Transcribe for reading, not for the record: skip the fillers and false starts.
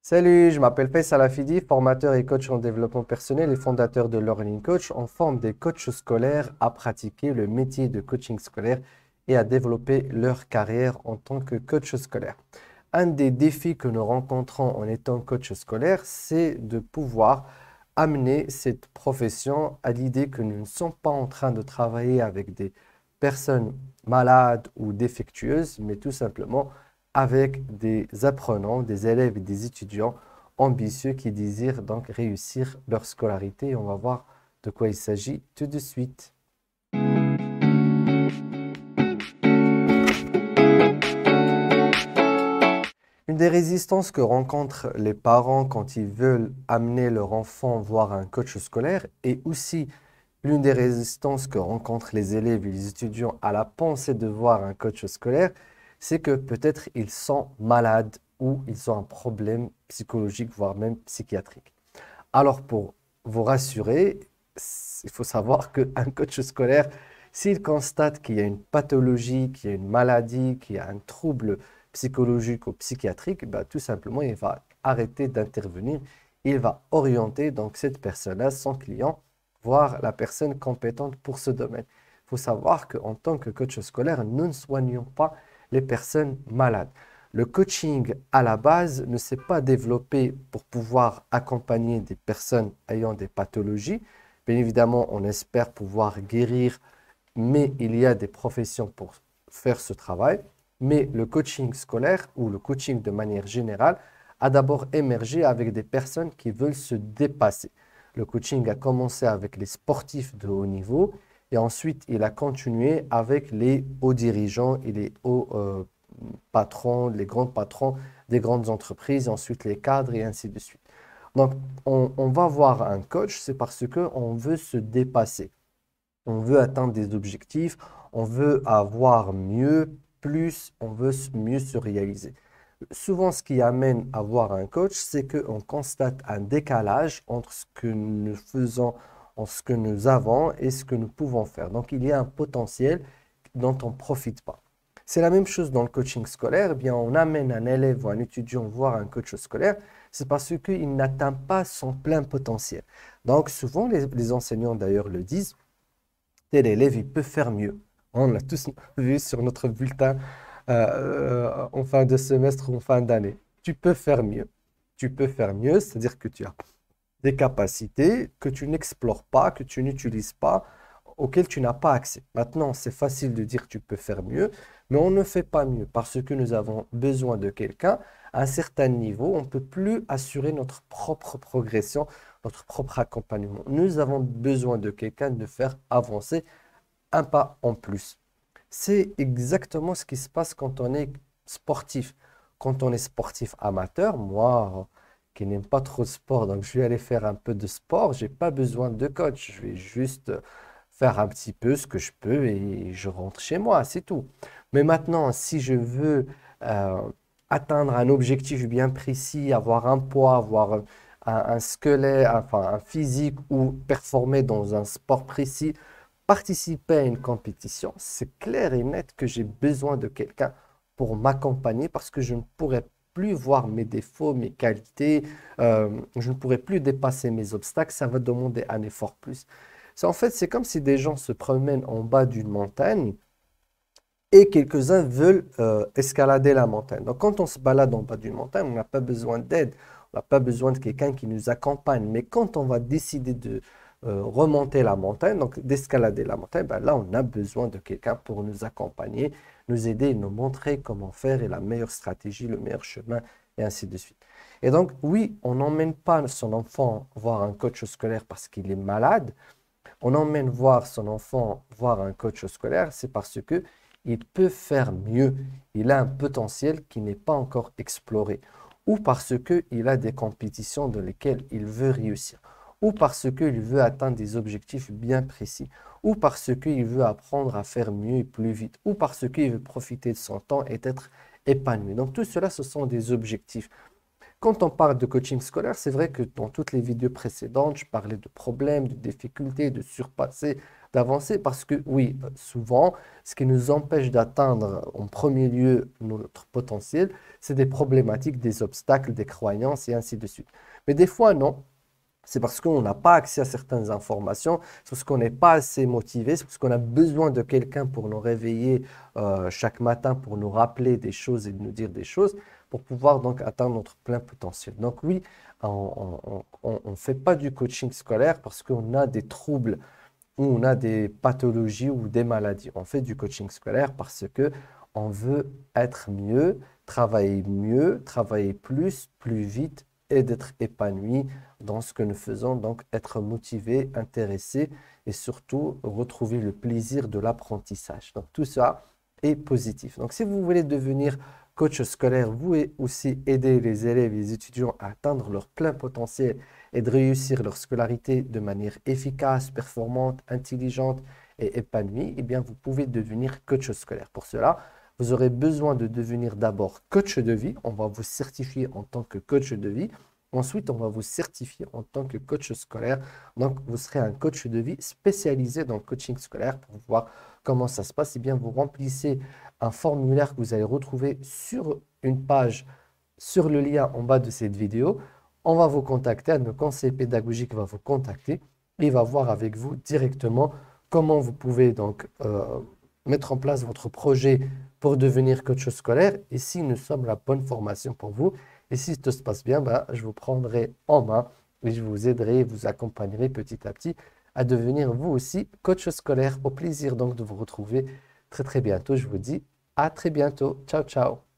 Salut, je m'appelle Faisal Afidi, formateur et coach en développement personnel et fondateur de Learning Coach. On forme des coachs scolaires à pratiquer le métier de coaching scolaire et à développer leur carrière en tant que coach scolaire. Un des défis que nous rencontrons en étant coach scolaire, c'est de pouvoir amener cette profession à l'idée que nous ne sommes pas en train de travailler avec des personnes malades ou défectueuses, mais tout simplement avec des apprenants, des élèves et des étudiants ambitieux qui désirent donc réussir leur scolarité. On va voir de quoi il s'agit tout de suite. Une des résistances que rencontrent les parents quand ils veulent amener leur enfant voir un coach scolaire et aussi l'une des résistances que rencontrent les élèves et les étudiants à la pensée de voir un coach scolaire, c'est que peut-être ils sont malades ou ils ont un problème psychologique, voire même psychiatrique. Alors pour vous rassurer, il faut savoir qu'un coach scolaire, s'il constate qu'il y a une pathologie, qu'il y a une maladie, qu'il y a un trouble psychologique ou psychiatrique, ben, tout simplement, il va arrêter d'intervenir. Il va orienter donc cette personne-là, son client, voir la personne compétente pour ce domaine. Il faut savoir qu'en tant que coach scolaire, nous ne soignons pas les personnes malades. Le coaching à la base ne s'est pas développé pour pouvoir accompagner des personnes ayant des pathologies. Bien évidemment, on espère pouvoir guérir, mais il y a des professions pour faire ce travail. Mais le coaching scolaire ou le coaching de manière générale a d'abord émergé avec des personnes qui veulent se dépasser. Le coaching a commencé avec les sportifs de haut niveau et ensuite il a continué avec les hauts dirigeants et les hauts patrons, les grands patrons des grandes entreprises, ensuite les cadres et ainsi de suite. Donc, on va voir un coach, c'est parce qu'on veut se dépasser. On veut atteindre des objectifs, on veut avoir mieux, plus, on veut mieux se réaliser. Souvent, ce qui amène à voir un coach, c'est qu'on constate un décalage entre ce que nous faisons, entre ce que nous avons et ce que nous pouvons faire. Donc, il y a un potentiel dont on ne profite pas. C'est la même chose dans le coaching scolaire. Eh bien, on amène un élève ou un étudiant voir un coach scolaire, c'est parce qu'il n'atteint pas son plein potentiel. Donc, souvent, les enseignants d'ailleurs le disent, tel élève, il peut faire mieux. On l'a tous vu sur notre bulletin en fin de semestre ou en fin d'année. Tu peux faire mieux. Tu peux faire mieux, c'est-à-dire que tu as des capacités que tu n'explores pas, que tu n'utilises pas, auxquelles tu n'as pas accès. Maintenant, c'est facile de dire que tu peux faire mieux, mais on ne fait pas mieux parce que nous avons besoin de quelqu'un à un certain niveau. On ne peut plus assurer notre propre progression, notre propre accompagnement. Nous avons besoin de quelqu'un de faire avancer un pas en plus. C'est exactement ce qui se passe quand on est sportif. Quand on est sportif amateur, moi qui n'aime pas trop le sport, donc je vais aller faire un peu de sport, j'ai pas besoin de coach, je vais juste faire un petit peu ce que je peux et je rentre chez moi, c'est tout. Mais maintenant, si je veux euh, atteindre un objectif bien précis, avoir un poids, avoir un squelette, enfin un physique ou performer dans un sport précis, participer à une compétition, c'est clair et net que j'ai besoin de quelqu'un pour m'accompagner parce que je ne pourrais plus voir mes défauts, mes qualités, je ne pourrais plus dépasser mes obstacles, ça va demander un effort plus. En fait, c'est comme si des gens se promènent en bas d'une montagne et quelques-uns veulent escalader la montagne. Donc, quand on se balade en bas d'une montagne, on n'a pas besoin d'aide, on n'a pas besoin de quelqu'un qui nous accompagne. Mais quand on va décider de remonter la montagne, donc d'escalader la montagne, ben là, on a besoin de quelqu'un pour nous accompagner, nous aider, nous montrer comment faire et la meilleure stratégie, le meilleur chemin, et ainsi de suite. Et donc, oui, on n'emmène pas son enfant voir un coach scolaire parce qu'il est malade, on emmène voir son enfant voir un coach scolaire, c'est parce que il peut faire mieux. Il a un potentiel qui n'est pas encore exploré. Ou parce qu'il a des compétitions dans lesquelles il veut réussir. Ou parce qu'il veut atteindre des objectifs bien précis. Ou parce qu'il veut apprendre à faire mieux et plus vite. Ou parce qu'il veut profiter de son temps et être épanoui. Donc tout cela, ce sont des objectifs. Quand on parle de coaching scolaire, c'est vrai que dans toutes les vidéos précédentes, je parlais de problèmes, de difficultés, de surpasser d'avancer parce que oui, souvent, ce qui nous empêche d'atteindre en premier lieu notre potentiel, c'est des problématiques, des obstacles, des croyances et ainsi de suite. Mais des fois, non. C'est parce qu'on n'a pas accès à certaines informations, c'est parce qu'on n'est pas assez motivé, c'est parce qu'on a besoin de quelqu'un pour nous réveiller chaque matin, pour nous rappeler des choses et nous dire des choses, pour pouvoir donc atteindre notre plein potentiel. Donc oui, on ne fait pas du coaching scolaire parce qu'on a des troubles ou on a des pathologies ou des maladies. On fait du coaching scolaire parce que on veut être mieux, travailler plus, plus vite et d'être épanoui dans ce que nous faisons, donc être motivé, intéressé et surtout retrouver le plaisir de l'apprentissage. Donc tout ça est positif. Donc si vous voulez devenir coach scolaire, vous aussi aider les élèves et les étudiants à atteindre leur plein potentiel et de réussir leur scolarité de manière efficace, performante, intelligente et épanouie, eh bien vous pouvez devenir coach scolaire. Pour cela, vous aurez besoin de devenir d'abord coach de vie. On va vous certifier en tant que coach de vie. Ensuite, on va vous certifier en tant que coach scolaire. Donc, vous serez un coach de vie spécialisé dans le coaching scolaire pour voir comment ça se passe. Eh bien, vous remplissez un formulaire que vous allez retrouver sur une page, sur le lien en bas de cette vidéo. On va vous contacter, un de nos conseillers pédagogiques va vous contacter et il va voir avec vous directement comment vous pouvez donc mettre en place votre projet pour devenir coach scolaire et si nous sommes la bonne formation pour vous. Et si tout se passe bien, ben, je vous prendrai en main et je vous aiderai, vous accompagnerai petit à petit à devenir vous aussi coach scolaire. Au plaisir donc de vous retrouver très très bientôt. Je vous dis à très bientôt. Ciao, ciao.